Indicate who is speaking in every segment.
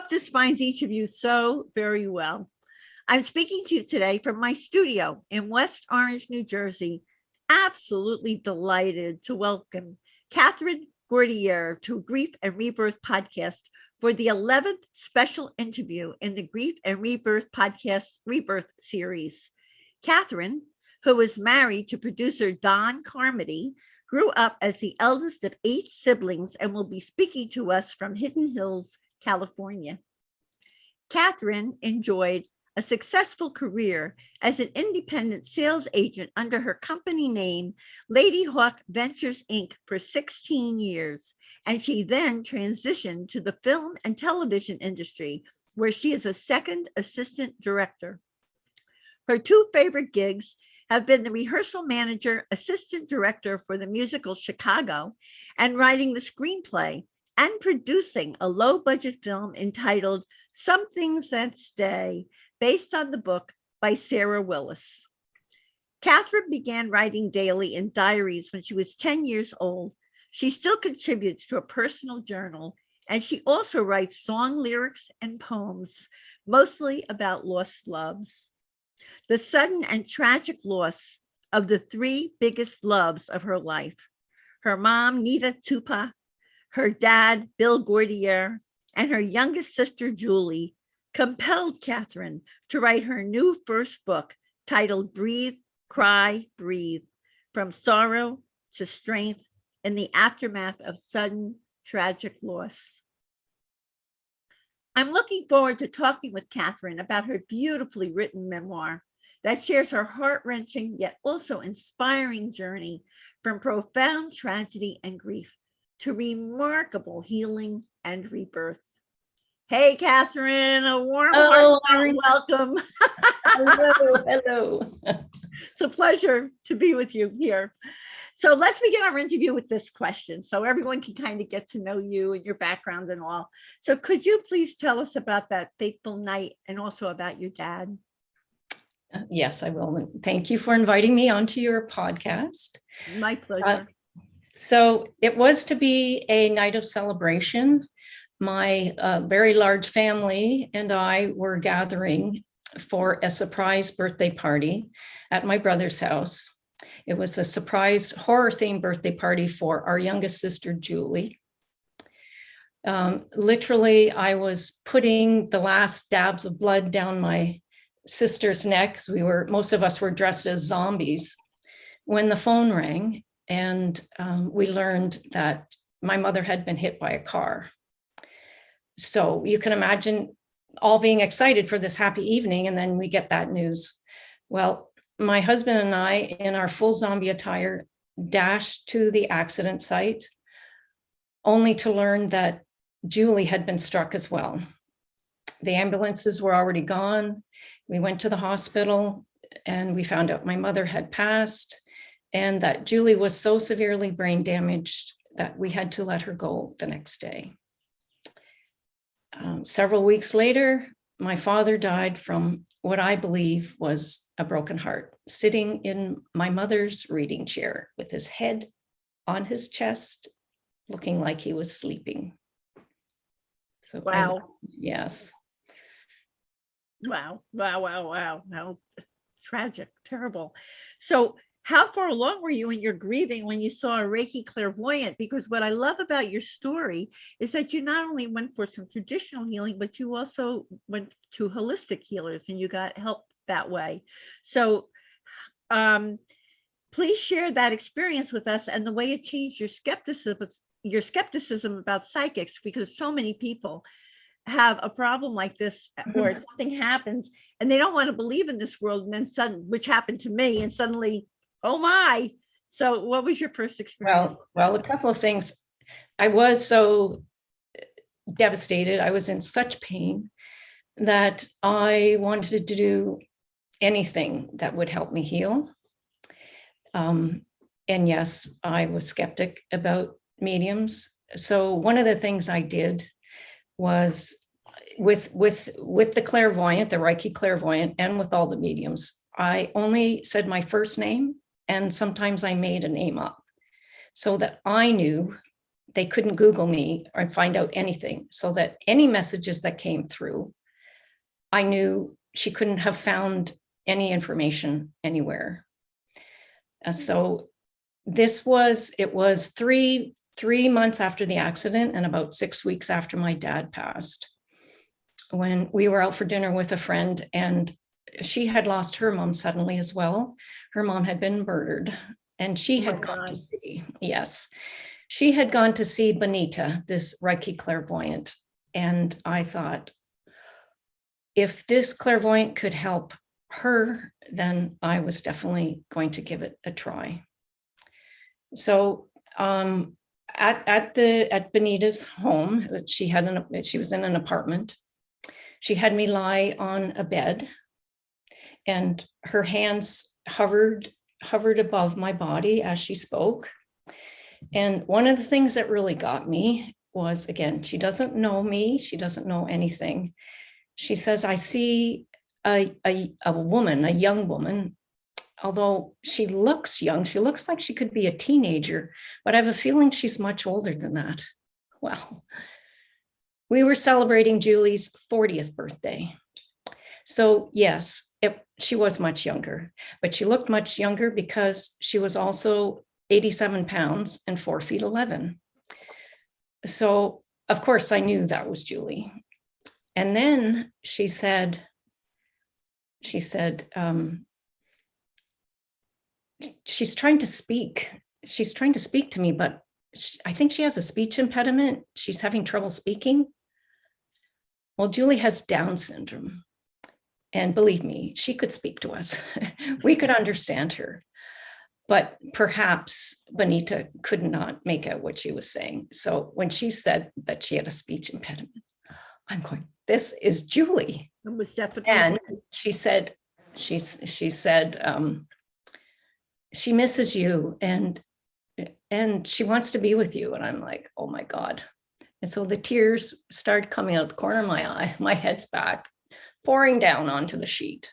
Speaker 1: hope this finds each of you so very well. I'm speaking to you today from my studio in West Orange, New Jersey. Absolutely delighted to welcome Catherine Gourdier to Grief and Rebirth podcast for the 11th special interview in the Grief and Rebirth podcast Rebirth series. Catherine, who is married to producer Don Carmody, grew up as the eldest of 8 siblings and will be speaking to us from Hidden Hills, California. Catherine enjoyed a successful career as an independent sales agent under her company name, Lady Hawk Ventures, Inc. for 16 years, and she then transitioned to the film and television industry, where she is a second assistant director. Her 2 favorite gigs have been the rehearsal manager, assistant director for the musical Chicago, and writing the screenplay and producing a low-budget film entitled Some Things That Stay, based on the book by Sarah Willis. Catherine began writing daily in diaries when she was 10 years old. She still contributes to a personal journal, and she also writes song lyrics and poems, mostly about lost loves. The sudden and tragic loss of the 3 biggest loves of her life, her mom, Neta Tuepah, her dad, Bill Gourdier, and her youngest sister, Julie, compelled Catherine to write her new first book titled Breathe, Cry, Breathe, From Sorrow to Strength in the Aftermath of Sudden Tragic Loss. I'm looking forward to talking with Catherine about her beautifully written memoir that shares her heart-wrenching yet also inspiring journey from profound tragedy and grief to remarkable healing and rebirth. Hey, Catherine, a warm welcome.
Speaker 2: Hello.
Speaker 1: It's a pleasure to be with you here. So let's begin our interview with this question so everyone can kind of get to know you and your background and all. So could you please tell us about that fateful night and also about your dad?
Speaker 2: Yes, I will. Thank you for inviting me onto your podcast.
Speaker 1: My pleasure.
Speaker 2: So it was to be a night of celebration. My very large family and I were gathering for a surprise birthday party at my brother's house. It was a surprise horror-themed birthday party for our youngest sister, Julie. Literally, I was putting the last dabs of blood down my sister's neck. Most of us were dressed as zombies when the phone rang, and we learned that my mother had been hit by a car. So you can imagine all being excited for this happy evening, and then we get that news. Well, my husband and I, in our full zombie attire, dashed to the accident site, only to learn that Julie had been struck as well. The ambulances were already gone. We went to the hospital and we found out my mother had passed and that Julie was so severely brain damaged that we had to let her go the next day. Several weeks later, my father died from what I believe was a broken heart, sitting in my mother's reading chair with his head on his chest, looking like he was sleeping. So,
Speaker 1: wow.
Speaker 2: Yes.
Speaker 1: Wow. How tragic, terrible. So how far along were you in your grieving when you saw a Reiki clairvoyant? Because what I love about your story is that you not only went for some traditional healing, but you also went to holistic healers and you got help that way. So please share that experience with us and the way it changed your skepticism about psychics, because so many people have a problem like this or something happens and they don't want to believe in this world, and then which happened to me, and suddenly, oh my. So what was your first experience?
Speaker 2: Well, a couple of things. I was so devastated. I was in such pain that I wanted to do anything that would help me heal. And yes, I was skeptic about mediums. So one of the things I did was with the clairvoyant, the Reiki clairvoyant, and with all the mediums, I only said my first name, and sometimes I made a name up so that I knew they couldn't Google me or find out anything, so that any messages that came through, I knew she couldn't have found any information anywhere. So it was three months after the accident and about 6 weeks after my dad passed, when we were out for dinner with a friend, and she had lost her mom suddenly as well. Her mom had been murdered, and she had gone to see, yes, she had gone to see Benita, this Reiki clairvoyant. And I thought, if this clairvoyant could help her, then I was definitely going to give it a try. So at Benita's home, she was in an apartment. She had me lie on a bed, and her hands hovered above my body as she spoke. And one of the things that really got me was, again, she doesn't know me, she doesn't know anything. She says, I see a woman, a young woman, although she looks young, she looks like she could be a teenager, but I have a feeling she's much older than that. Well, we were celebrating Julie's 40th birthday. So yes, she was much younger, but she looked much younger because she was also 87 pounds and 4 feet 11. So of course I knew that was Julie. And then she said, she's trying to speak. She's trying to speak to me, but I think she has a speech impediment. She's having trouble speaking. Well, Julie has Down syndrome. And believe me, she could speak to us. We could understand her. But perhaps Benita could not make out what she was saying. So when she said that she had a speech impediment, I'm going, this is Julie.
Speaker 1: It was definitely.
Speaker 2: And she said, she misses you and she wants to be with you. And I'm like, oh my God. And so the tears started coming out the corner of my eye, my head's back, pouring down onto the sheet.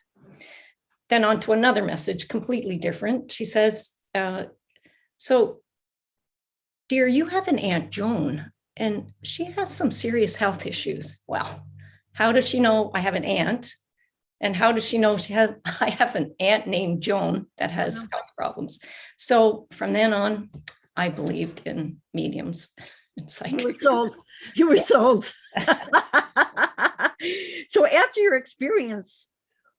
Speaker 2: Then onto another message, completely different. She says, so dear, you have an Aunt Joan and she has some serious health issues. Well, how does she know I have an aunt? And how does she know I have an aunt named Joan that has health problems? So from then on, I believed in mediums and psychics.
Speaker 1: You were sold. You were sold. So after your experience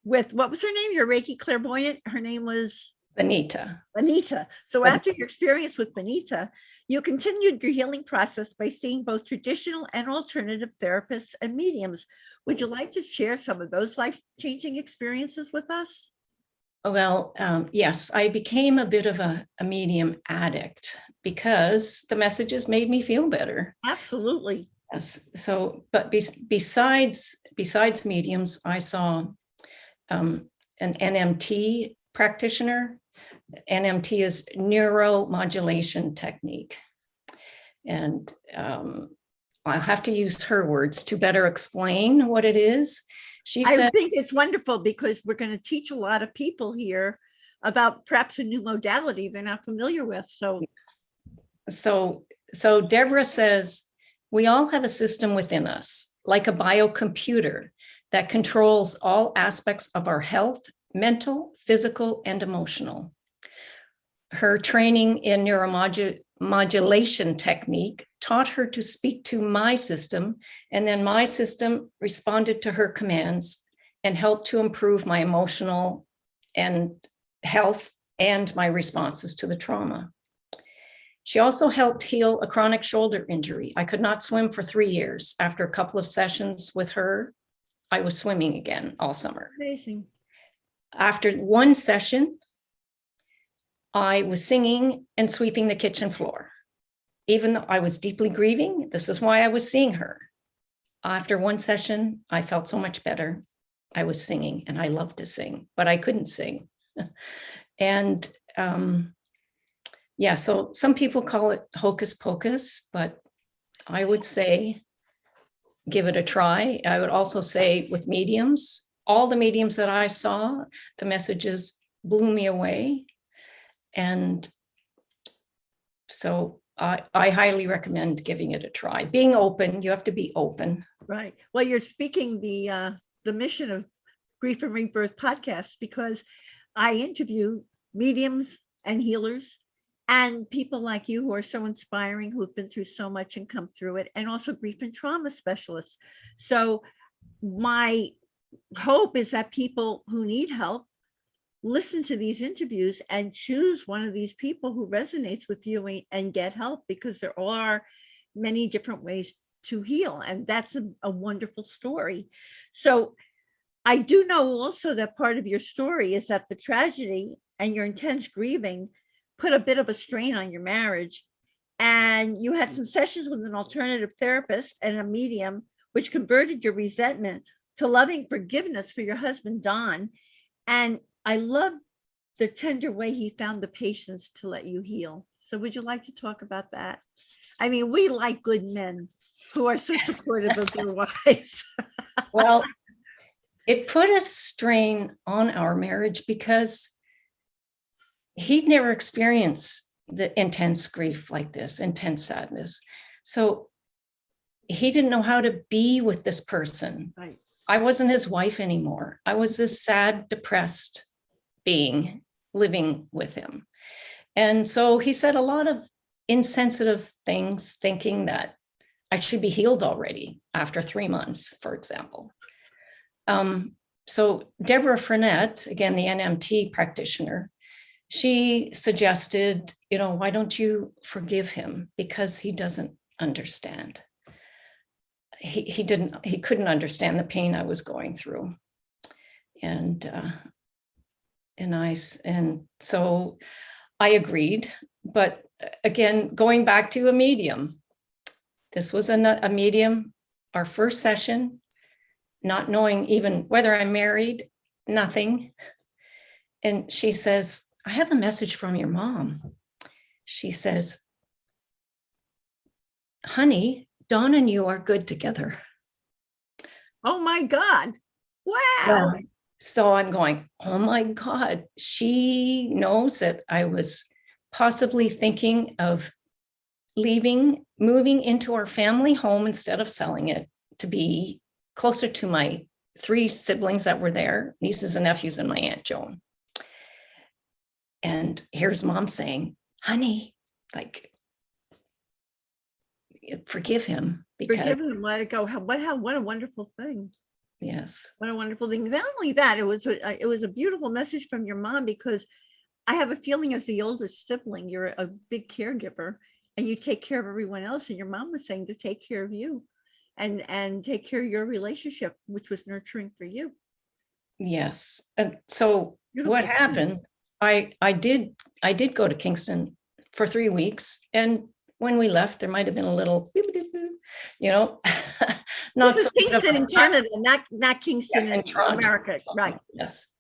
Speaker 1: with, what was her name? Your Reiki clairvoyant? Her name was?
Speaker 2: Benita.
Speaker 1: Benita. So after your experience with Benita, you continued your healing process by seeing both traditional and alternative therapists and mediums. Would you like to share some of those life-changing experiences with us?
Speaker 2: Well, yes, I became a bit of a medium addict because the messages made me feel better.
Speaker 1: Absolutely.
Speaker 2: Yes. So, but besides mediums, I saw an NMT practitioner. NMT is neuromodulation technique. And I'll have to use her words to better explain what it is.
Speaker 1: I think it's wonderful because we're going to teach a lot of people here about perhaps a new modality they're not familiar with.
Speaker 2: So Deborah says, we all have a system within us, like a biocomputer that controls all aspects of our health, mental, physical, and emotional. Her training in neuromodulation technique taught her to speak to my system, and then my system responded to her commands and helped to improve my emotional and health and my responses to the trauma. She also helped heal a chronic shoulder injury. I could not swim for 3 years. After a couple of sessions with her, I was swimming again all summer.
Speaker 1: Amazing.
Speaker 2: After one session, I was singing and sweeping the kitchen floor. Even though I was deeply grieving, this is why I was seeing her. After one session, I felt so much better. I was singing and I loved to sing, but I couldn't sing. And yeah, so some people call it hocus pocus, but I would say give it a try. I would also say with mediums, all the mediums that I saw, the messages blew me away. And so I highly recommend giving it a try. Being open, you have to be open.
Speaker 1: Right. Well, you're speaking the mission of Grief and Rebirth podcast, because I interview mediums and healers and people like you who are so inspiring, who've been through so much and come through it, and also grief and trauma specialists. So my hope is that people who need help listen to these interviews and choose one of these people who resonates with you and get help, because there are many different ways to heal. And that's a wonderful story. So I do know also that part of your story is that the tragedy and your intense grieving put a bit of a strain on your marriage. And you had some sessions with an alternative therapist and a medium, which converted your resentment to loving forgiveness for your husband, Don. And I love the tender way he found the patience to let you heal. So would you like to talk about that? I mean, we like good men who are so supportive of their wives.
Speaker 2: Well, it put a strain on our marriage because he'd never experienced the intense grief like this, intense sadness. So he didn't know how to be with this person.
Speaker 1: Right.
Speaker 2: I wasn't his wife anymore. I was this sad, depressed being living with him. And so he said a lot of insensitive things, thinking that I should be healed already after 3 months, for example. So Deborah Frenette, again, the NMT practitioner, she suggested, why don't you forgive him? Because he doesn't understand. He couldn't understand the pain I was going through. And so I agreed. But again, going back to a medium, this was a medium, our first session, not knowing even whether I'm married, nothing. And she says, I have a message from your mom. She says, honey, Dawn and you are good together.
Speaker 1: Oh my God. Wow.
Speaker 2: Yeah. So I'm going, oh my God, she knows that I was possibly thinking of moving into our family home instead of selling it to be closer to my 3 siblings that were there, nieces and nephews, and my Aunt Joan. And here's mom saying, honey, forgive him.
Speaker 1: Forgive him, let it go. What a wonderful thing.
Speaker 2: Yes.
Speaker 1: What a wonderful thing. Not only that, it was a beautiful message from your mom, because I have a feeling as the oldest sibling, you're a big caregiver and you take care of everyone else. And your mom was saying to take care of you and take care of your relationship, which was nurturing for you.
Speaker 2: Yes. And so
Speaker 1: Beautiful.
Speaker 2: What happened, I did go to Kingston for 3 weeks. And when we left, there might have been a little, not
Speaker 1: this is
Speaker 2: so
Speaker 1: Kingston in Canada, not Kingston in
Speaker 2: Toronto.
Speaker 1: America. Right.
Speaker 2: Yes.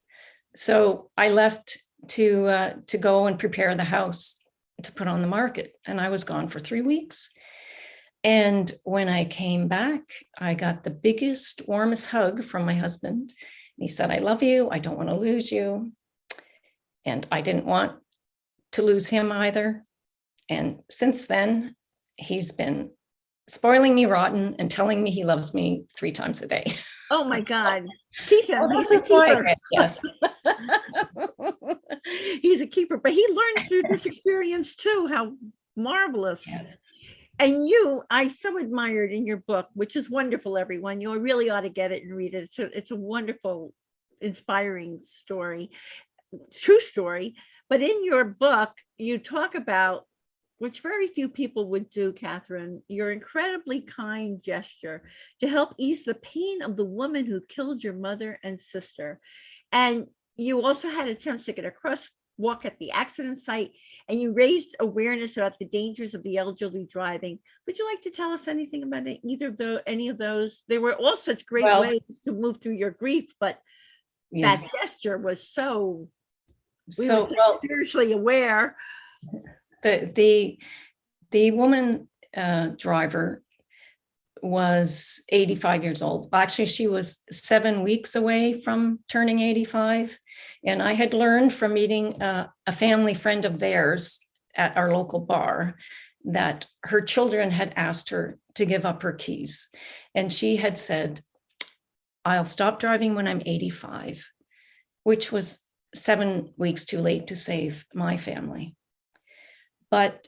Speaker 2: So I left to go and prepare the house to put on the market. And I was gone for 3 weeks. And when I came back, I got the biggest, warmest hug from my husband. He said, I love you. I don't want to lose you. And I didn't want to lose him either. And since then, he's been spoiling me rotten and telling me he loves me 3 times a day.
Speaker 1: Oh my God. Keep him.
Speaker 2: Well,
Speaker 1: He's a
Speaker 2: that's why,
Speaker 1: keeper.
Speaker 2: yes.
Speaker 1: He's a keeper, but he learns through this experience too. How marvelous.
Speaker 2: Yes.
Speaker 1: And I so admired in your book, which is wonderful, everyone. You really ought to get it and read it. It's a wonderful, inspiring story, true story. But in your book, you talk about, which very few people would do, Catherine, your incredibly kind gesture to help ease the pain of the woman who killed your mother and sister. And you also had attempts to get a crosswalk at the accident site, and you raised awareness about the dangers of the elderly driving. Would you like to tell us anything about any of those? They were all such great ways to move through your grief, but that gesture was so spiritually aware.
Speaker 2: The woman driver was 85 years old. Actually, she was 7 weeks away from turning 85. And I had learned from meeting a family friend of theirs at our local bar. that her children had asked her to give up her keys. And she had said, I'll stop driving when I'm 85, which was 7 weeks too late to save my family. But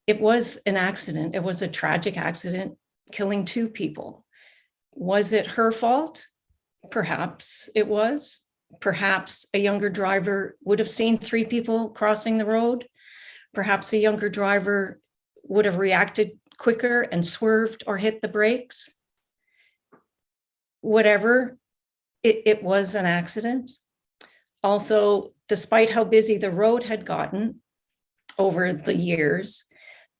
Speaker 2: it was an accident. It was a tragic accident, killing 2 people. Was it her fault? Perhaps it was. Perhaps a younger driver would have seen 3 people crossing the road. Perhaps a younger driver would have reacted quicker and swerved or hit the brakes. Whatever, it was an accident. Also, despite how busy the road had gotten over the years,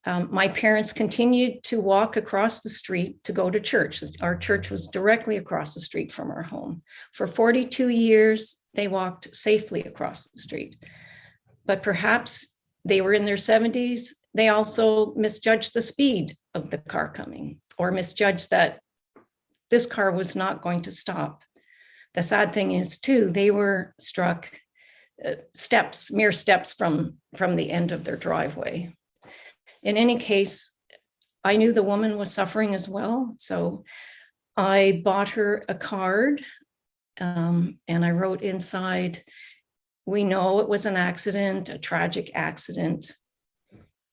Speaker 2: my parents continued to walk across the street to go to church. Our church was directly across the street from our home. For 42 years, they walked safely across the street. But perhaps they were in their 70s. They also misjudged the speed of the car coming, or misjudged that this car was not going to stop. The sad thing is, too, they were struck mere steps from the end of their driveway. In any case, I knew the woman was suffering as well. So I bought her a card, and I wrote inside, we know it was an accident, a tragic accident,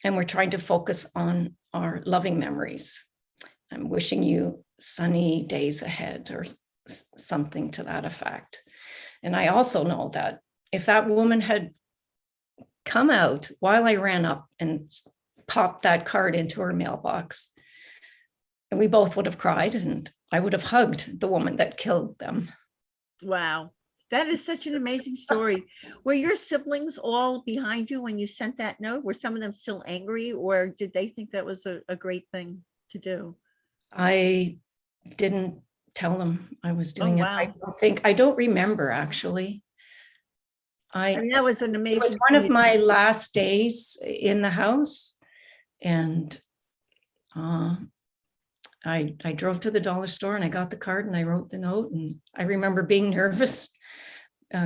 Speaker 2: and we're trying to focus on our loving memories. I'm wishing you sunny days ahead, or something to that effect. And I also know that if that woman had come out while I ran up and popped that card into her mailbox, and we both would have cried, and I would have hugged the woman that killed them.
Speaker 1: Wow. That is such an amazing story. Were your siblings all behind you when you sent that note? Were some of them still angry, or did they think that was a great thing to do?
Speaker 2: I didn't tell them I was doing
Speaker 1: wow.
Speaker 2: it. I don't remember, actually.
Speaker 1: I mean, that was an amazing.
Speaker 2: It was one of my last days in the house, and I drove to the dollar store and I got the card and I wrote the note. And I remember being nervous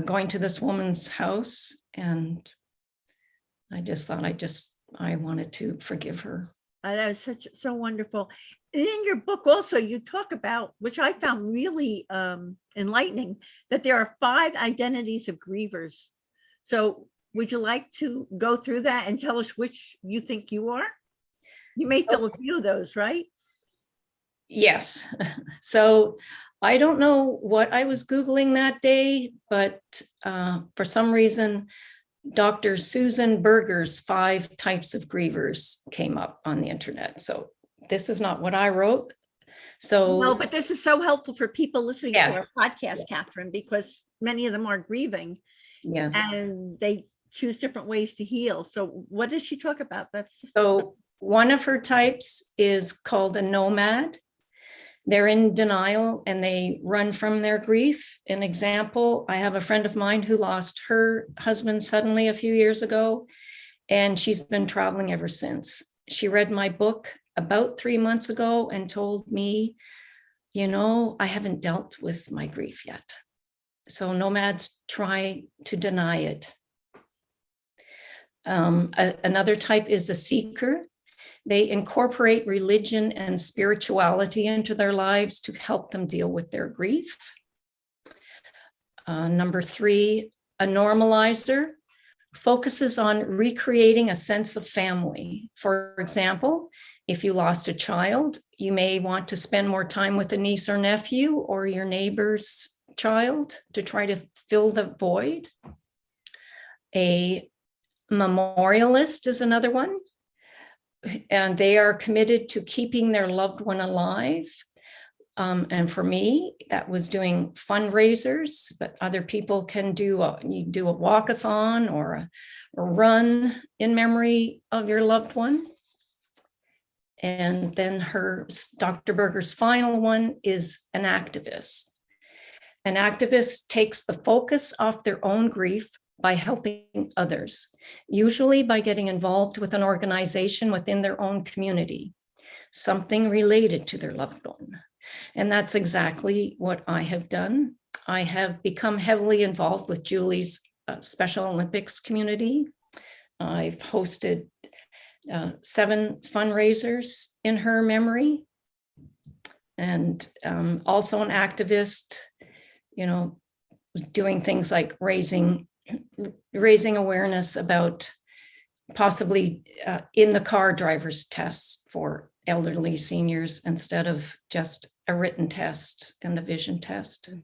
Speaker 2: going to this woman's house, and I just thought I wanted to forgive her.
Speaker 1: That was so wonderful. And in your book also, you talk about, which I found really enlightening, that there are 5 identities of grievers. So would you like to go through that and tell us which you think you are? You may fill a few of those, right?
Speaker 2: Yes. So I don't know what I was Googling that day, but for some reason, Dr. Susan Berger's 5 types of grievers came up on the internet. So this is not what I wrote. So
Speaker 1: no, but this is so helpful for people listening to our podcast,
Speaker 2: yes.
Speaker 1: Catherine, because many of them are grieving.
Speaker 2: Yes.
Speaker 1: And they choose different ways to heal. So what does she talk about?
Speaker 2: So one of her types is called a nomad. They're in denial and they run from their grief. An example, I have a friend of mine who lost her husband suddenly a few years ago, and she's been traveling ever since. She read my book about 3 months ago and told me, I haven't dealt with my grief yet. So nomads try to deny it. Another type is a seeker. They incorporate religion and spirituality into their lives to help them deal with their grief. Number 3, a normalizer focuses on recreating a sense of family. For example, if you lost a child, you may want to spend more time with a niece or nephew or your neighbor's child to try to fill the void. A memorialist is another one. And they are committed to keeping their loved one alive. And for me, that was doing fundraisers, but other people can do a walkathon or a run in memory of your loved one. And then Dr. Berger's final one is an activist. An activist takes the focus off their own grief by helping others, usually by getting involved with an organization within their own community, something related to their loved one. And that's exactly what I have done. I have become heavily involved with Julie's Special Olympics community. I've hosted 7 fundraisers in her memory, and also an activist, doing things like raising awareness about possibly in the car driver's tests for elderly seniors instead of just a written test and a vision test.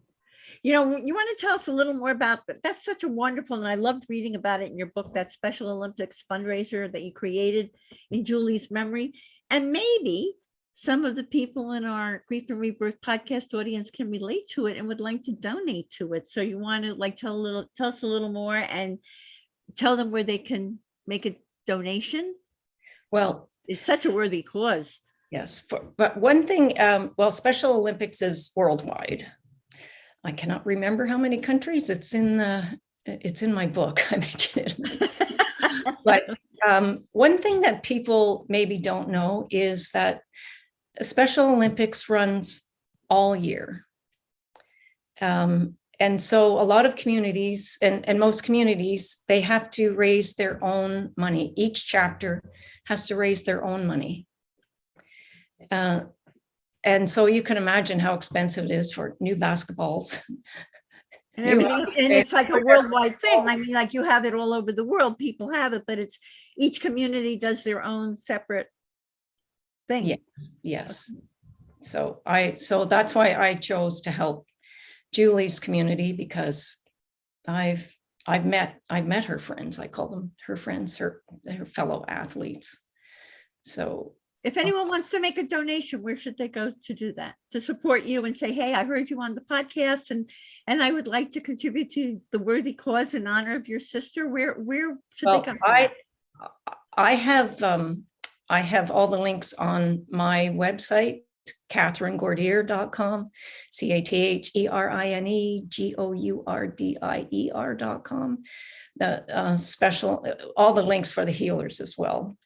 Speaker 1: You want to tell us a little more about that? That's such a wonderful, and I loved reading about it in your book, that Special Olympics fundraiser that you created in Julie's memory. And maybe some of the people in our Grief and Rebirth podcast audience can relate to it and would like to donate to it. So you want to tell us a little more and tell them where they can make a donation?
Speaker 2: Well,
Speaker 1: it's such a worthy cause.
Speaker 2: Yes, but one thing, Special Olympics is worldwide. I cannot remember how many countries. It's in my book. I mentioned it. But one thing that people maybe don't know is that Special Olympics runs all year. And so a lot of communities and most communities, they have to raise their own money. Each chapter has to raise their own money. And so you can imagine how expensive it is for new basketballs.
Speaker 1: And everything, and it's like a worldwide thing. I mean, like you have it all over the world, people have it, but it's each community does their own separate thing.
Speaker 2: Yes. So that's why I chose to help Julie's community, because I've met her friends. I call them her friends, her fellow athletes. So
Speaker 1: if anyone wants to make a donation, where should they go to do that? To support you and say, hey, I heard you on the podcast and I would like to contribute to the worthy cause in honor of your sister. Where should they go?
Speaker 2: I have all the links on my website, CatherineGourdier.com, CatherineGourdier.com. The special, all the links for the healers as well.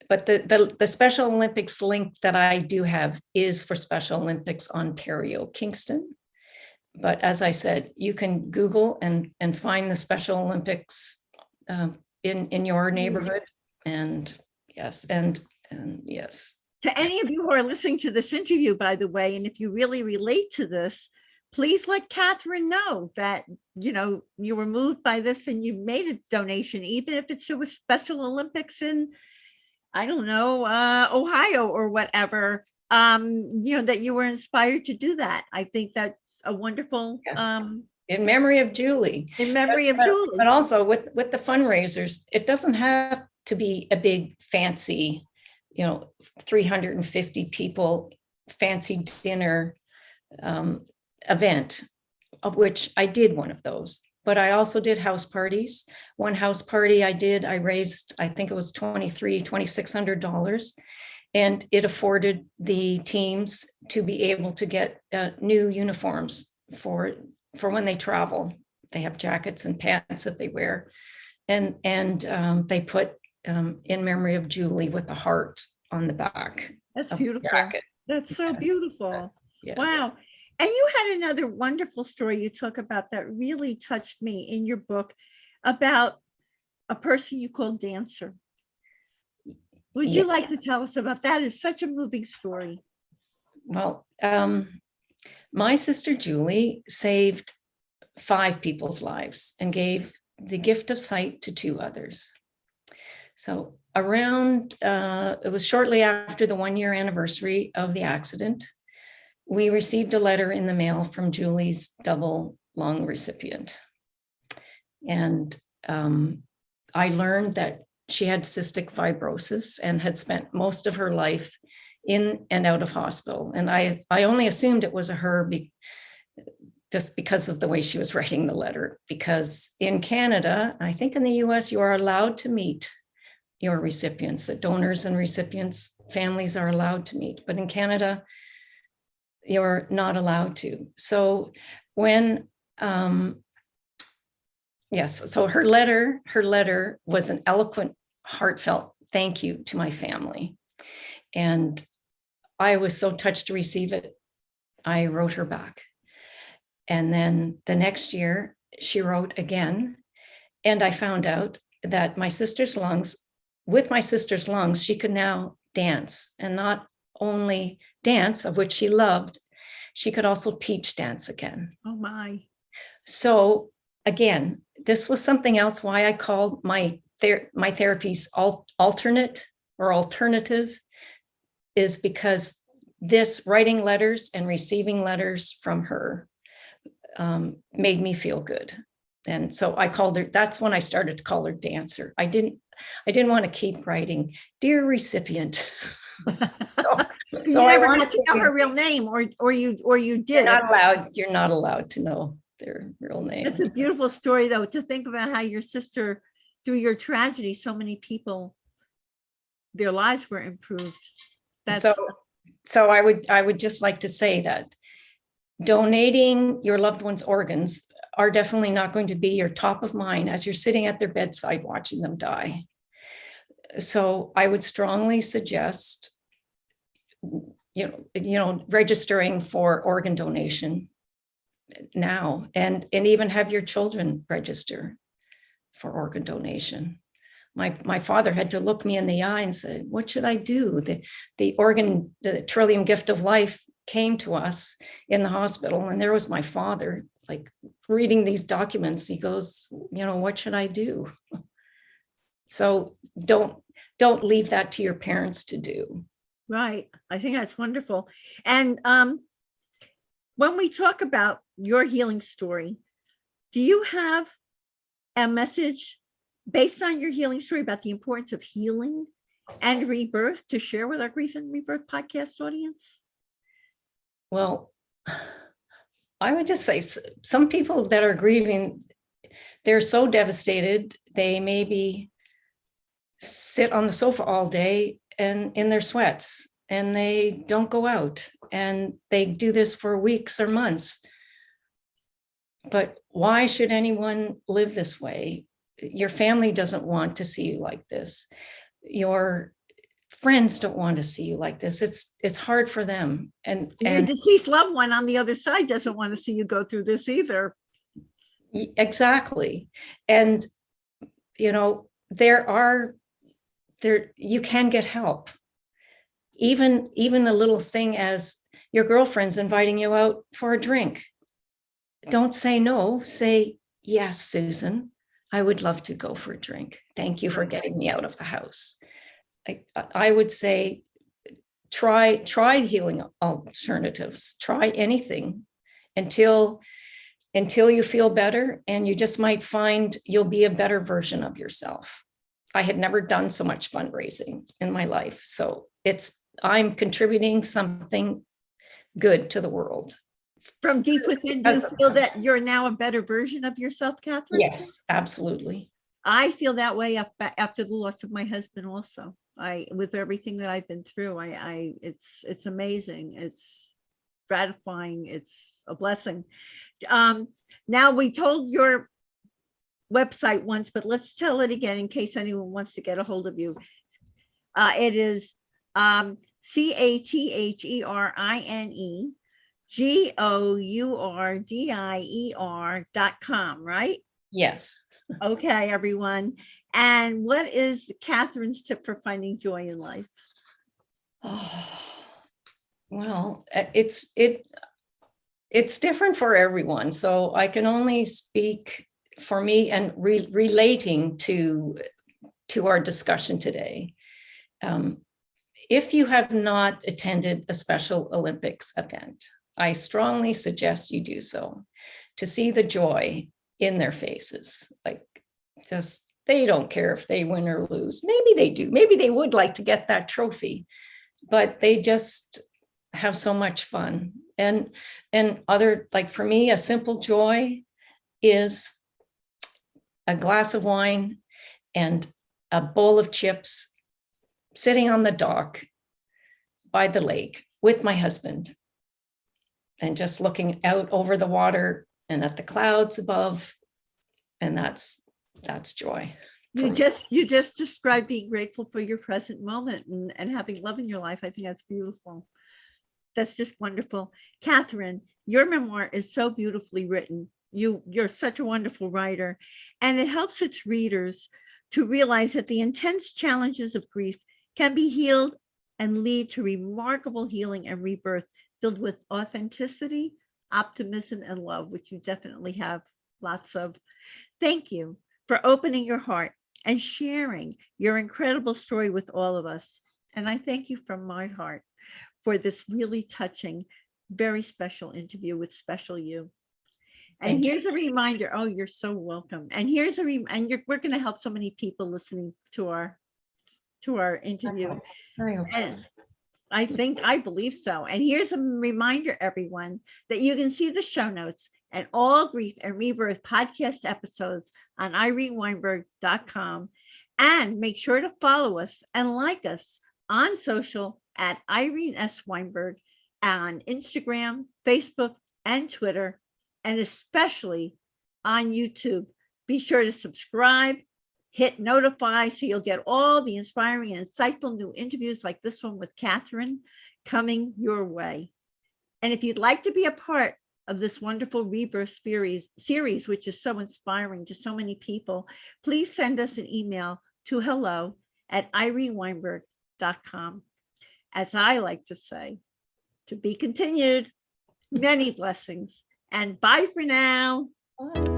Speaker 2: But the Special Olympics link that I do have is for Special Olympics Ontario, Kingston. But as I said, you can Google and find the Special Olympics in your neighborhood. And yes.
Speaker 1: To any of you who are listening to this interview, by the way, and if you really relate to this, please let Catherine know that, you were moved by this and you made a donation, even if it's to a Special Olympics in, I don't know, Ohio or whatever, that you were inspired to do that. I think that's a wonderful,
Speaker 2: yes. In memory of Julie.
Speaker 1: In memory of Julie.
Speaker 2: But also with the fundraisers, it doesn't have to be a big fancy, 350 people, fancy dinner event, of which I did one of those. But I also did house parties. One house party I raised, I think it was $2,600. And it afforded the teams to be able to get new uniforms for when they travel. They have jackets and pants that they wear. And they put in memory of Julie with the heart on the back.
Speaker 1: That's beautiful. That's so beautiful.
Speaker 2: Yes.
Speaker 1: Wow. And you had another wonderful story you talk about that really touched me in your book about a person you called Dancer. Would you like to tell us about that? It's such a moving story.
Speaker 2: Well, my sister Julie saved 5 people's lives and gave the gift of sight to 2 others. So around, it was shortly after the 1-year anniversary of the accident, we received a letter in the mail from Julie's double lung recipient. And I learned that she had cystic fibrosis and had spent most of her life in and out of hospital. And I only assumed it was her just because of the way she was writing the letter, because in Canada, I think in the US, you are allowed to meet your recipients, the donors and recipients, families are allowed to meet. But in Canada, you're not allowed to. So when, so her letter was an eloquent, heartfelt thank you to my family. And I was so touched to receive it. I wrote her back. And then the next year she wrote again. And I found out that my sister's lungs with my sister's lungs, she could now dance, and not only dance, of which she loved, she could also teach dance again.
Speaker 1: Oh my.
Speaker 2: So again, this was something else why I called my therapies alternate or alternative, is because this writing letters and receiving letters from her made me feel good. And so I called her, that's when I started to call her Dancer. I didn't want to keep writing, dear recipient.
Speaker 1: You never got to know her real name, or you did.
Speaker 2: You're not allowed to know their real name.
Speaker 1: It's a beautiful story, though, to think about how your sister, through your tragedy, so many people, their lives were improved.
Speaker 2: So I would just like to say that donating your loved one's organs are definitely not going to be your top of mind as you're sitting at their bedside watching them die. So I would strongly suggest, registering for organ donation now, and even have your children register for organ donation. My father had to look me in the eye and say, what should I do? The Trillium Gift of Life came to us in the hospital, and there was my father, like, reading these documents. He goes, what should I do? So don't leave that to your parents to do.
Speaker 1: Right. I think that's wonderful. And when we talk about your healing story, do you have a message based on your healing story about the importance of healing and rebirth to share with our Grief and Rebirth podcast audience?
Speaker 2: Well, I would just say some people that are grieving, they're so devastated, they maybe sit on the sofa all day and in their sweats, and they don't go out, and they do this for weeks or months. But why should anyone live this way? Your family doesn't want to see you like this. Your friends don't want to see you like this. It's hard for them. And
Speaker 1: your deceased loved one on the other side doesn't want to see you go through this either.
Speaker 2: Exactly. And, you can get help. Even a little thing as your girlfriend's inviting you out for a drink. Don't say no, say, yes, Susan, I would love to go for a drink. Thank you for getting me out of the house. I would say, try healing alternatives, try anything until you feel better, and you just might find you'll be a better version of yourself. I had never done so much fundraising in my life. So I'm contributing something good to the world.
Speaker 1: From deep within, do you feel that you're now a better version of yourself, Catherine?
Speaker 2: Yes, absolutely.
Speaker 1: I feel that way after the loss of my husband also. With everything that I've been through, it's amazing. It's gratifying. It's a blessing. Now, we told your website once, but let's tell it again in case anyone wants to get a hold of you. It is Catherine right?
Speaker 2: Yes.
Speaker 1: Okay, everyone. And what is Catherine's tip for finding joy in life?
Speaker 2: Oh, well, it's different for everyone. So I can only speak for me and relating to our discussion today. If you have not attended a Special Olympics event, I strongly suggest you do so, to see the joy in their faces. Like, just, they don't care if they win or lose. Maybe they do. Maybe they would like to get that trophy, but they just have so much fun. And other, like for me, a simple joy is a glass of wine and a bowl of chips, sitting on the dock by the lake with my husband, and just looking out over the water and at the clouds above. And that's joy.
Speaker 1: You just described being grateful for your present moment and having love in your life. I think that's beautiful. That's just wonderful. Catherine, your memoir is so beautifully written. You're such a wonderful writer, and it helps its readers to realize that the intense challenges of grief can be healed and lead to remarkable healing and rebirth filled with authenticity, optimism, and love, which you definitely have lots of. Thank you for opening your heart and sharing your incredible story with all of us. And I thank you from my heart for this really touching, very special interview with special you. And
Speaker 2: Thank you.
Speaker 1: here's a reminder. Oh, you're so welcome. And here's we're going to help so many people listening to our interview.
Speaker 2: I hope so.
Speaker 1: And I believe so. And here's a reminder, everyone, that you can see the show notes and all Grief and Rebirth podcast episodes on ireneweinberg.com. And make sure to follow us and like us on social at Irene S. Weinberg on Instagram, Facebook, and Twitter, and especially on YouTube. Be sure to subscribe, hit notify so you'll get all the inspiring and insightful new interviews like this one with Catherine coming your way. And if you'd like to be a part of this wonderful Rebirth series, which is so inspiring to so many people, please send us an email to hello@ireneweinberg.com. As I like to say, to be continued, many blessings, and bye for now.
Speaker 2: Bye.